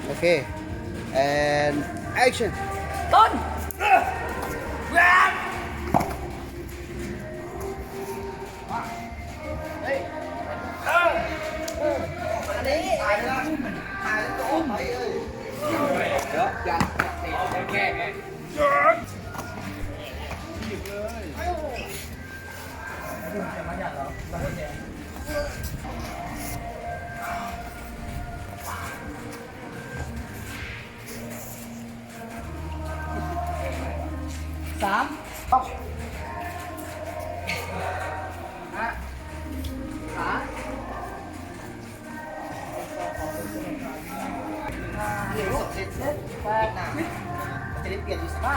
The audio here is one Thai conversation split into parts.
โอเค and action ต้นสามขาเดี๋ยวเสร็จเสร็จ แปด หน้าจะได้เปลี่ยนอยู่สัก ห้า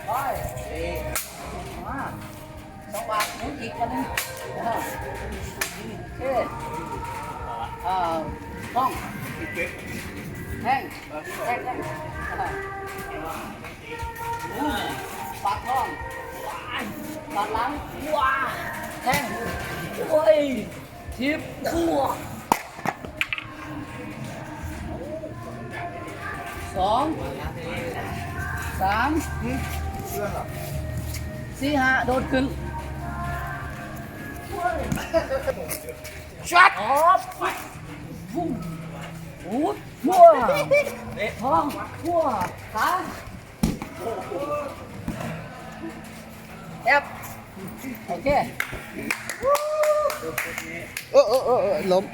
ไป เอ๊ะ มา2 บาทหมุนอีกอันหนึงโอเคป้องแห้งแห้งปัดท้องปัดหลังว้าแห้งโอ้ยทิปบวก2 3 4 5โดดขึ้นช็อตออฟพุ่งหูดพัวเตะท้องพัวขาแอบโอเค ล้ม